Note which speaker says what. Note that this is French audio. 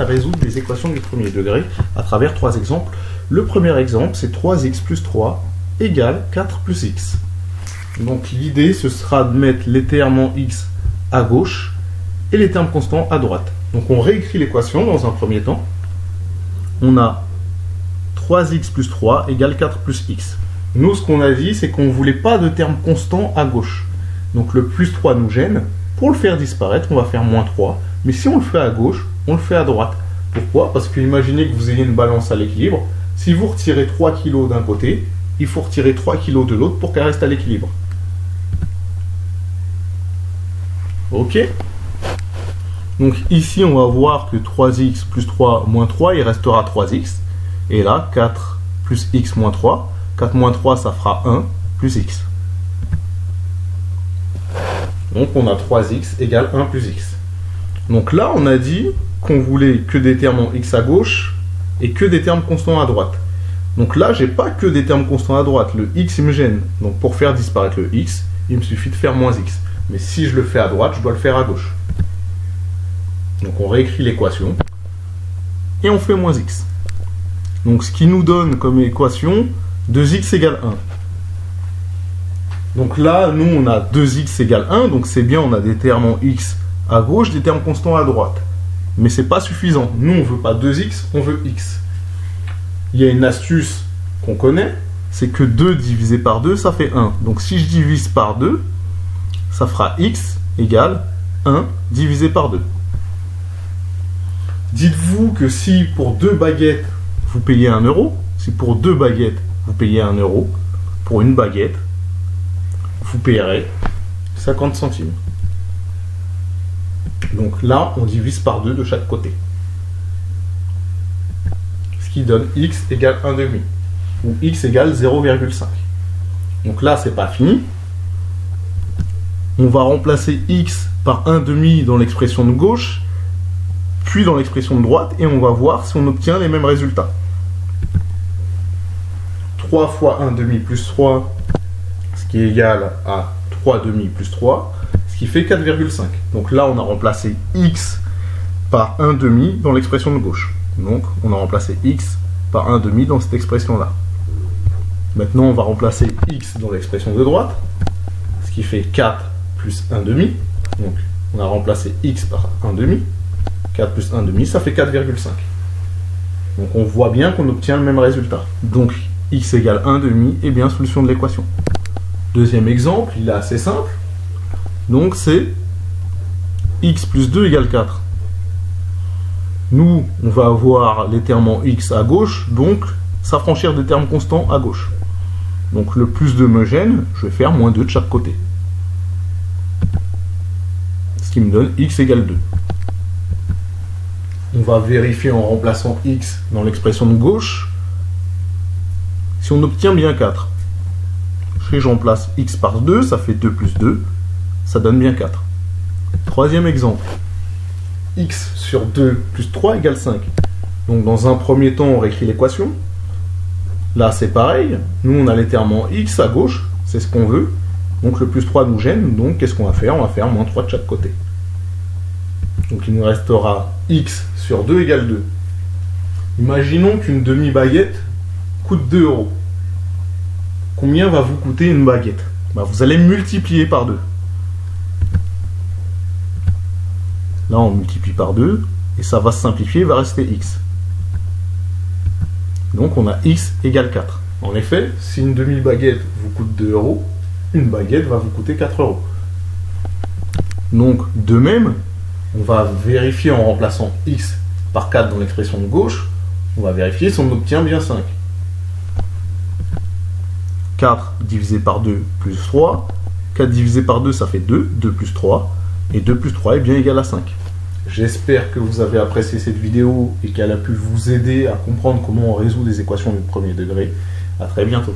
Speaker 1: à résoudre des équations du premier degré à travers 3 exemples. Le premier exemple, c'est 3x plus 3 égale 4 plus x. Donc l'idée, ce sera de mettre les termes en x à gauche et les termes constants à droite. Donc on réécrit l'équation dans un premier temps. On a 3x plus 3 égale 4 plus x. Nous, ce qu'on a dit, c'est qu'on ne voulait pas de termes constants à gauche. Donc le plus 3 nous gêne. Pour le faire disparaître, on va faire moins 3. Mais si on le fait à gauche, on le fait à droite. Pourquoi? Parce que imaginez que vous ayez une balance à l'équilibre. Si vous retirez 3 kg d'un côté, il faut retirer 3 kg de l'autre pour qu'elle reste à l'équilibre. Ok? Donc ici, on va voir que 3x plus 3 moins 3, il restera 3x. Et là, 4 plus x moins 3. 4 moins 3, ça fera 1 plus x. Donc on a 3x égale 1 plus x. Donc là, on a dit qu'on voulait que des termes en x à gauche et que des termes constants à droite. Donc là, j'ai pas que des termes constants à droite. Le x, il me gêne. Donc pour faire disparaître le x, il me suffit de faire moins x. Mais si je le fais à droite, je dois le faire à gauche. Donc on réécrit l'équation et on fait moins x. Donc ce qui nous donne comme équation 2x égale 1. Donc là, nous, on a 2x égale 1, donc c'est bien, on a des termes en x à gauche, des termes constants à droite. Mais c'est pas suffisant. Nous, on ne veut pas 2x, on veut x. Il y a une astuce qu'on connaît, c'est que 2 divisé par 2, ça fait 1. Donc si je divise par 2, ça fera x égale 1 divisé par 2. Dites-vous que si pour 2 baguettes, vous payez 1 euro, si pour 2 baguettes, vous payez 1 euro, pour une baguette, vous payerez 50 centimes. Donc là, on divise par 2 de chaque côté. Ce qui donne x égale 1,5. Ou x égale 0,5. Donc là, c'est pas fini. On va remplacer x par 1,5 dans l'expression de gauche, puis dans l'expression de droite, et on va voir si on obtient les mêmes résultats. 3 fois 1,5 plus 3, ce qui est égal à 3,5 plus 3, ce qui fait 4,5. Donc là, on a remplacé x par 1,5 dans l'expression de gauche. Donc, on a remplacé x par 1,5 dans cette expression-là. Maintenant, on va remplacer x dans l'expression de droite, ce qui fait 4 plus 1,5. Donc, on a remplacé x par 1,5. 4 plus 1,5, ça fait 4,5. Donc, on voit bien qu'on obtient le même résultat. Donc, x égale 1,5 est bien solution de l'équation. Deuxième exemple, il est assez simple. Donc, c'est x plus 2 égale 4. Nous, on va avoir les termes en x à gauche, donc s'affranchir des termes constants à gauche. Donc le plus 2 me gêne, je vais faire moins 2 de chaque côté. Ce qui me donne x égale 2. On va vérifier en remplaçant x dans l'expression de gauche si on obtient bien 4. Si je remplace x par 2, ça fait 2 plus 2, ça donne bien 4. Troisième exemple. X sur 2 plus 3 égale 5. Donc dans un premier temps, on réécrit l'équation. Là, c'est pareil. Nous, on a les termes en x à gauche. C'est ce qu'on veut. Donc le plus 3 nous gêne. Donc qu'est-ce qu'on va faire? On va faire moins 3 de chaque côté. Donc il nous restera x sur 2 égale 2. Imaginons qu'une demi-baguette coûte 2 euros. Combien va vous coûter une baguette? Vous allez multiplier par 2. Là, on multiplie par 2, et ça va se simplifier, il va rester x. Donc, on a x égale 4. En effet, si une demi-baguette vous coûte 2 euros, une baguette va vous coûter 4 euros. Donc, de même, on va vérifier en remplaçant x par 4 dans l'expression de gauche, on va vérifier si on obtient bien 5. 4 divisé par 2 plus 3. 4 divisé par 2, ça fait 2. 2 plus 3. Et 2 plus 3 est bien égal à 5. J'espère que vous avez apprécié cette vidéo et qu'elle a pu vous aider à comprendre comment on résout des équations du premier degré. À très bientôt.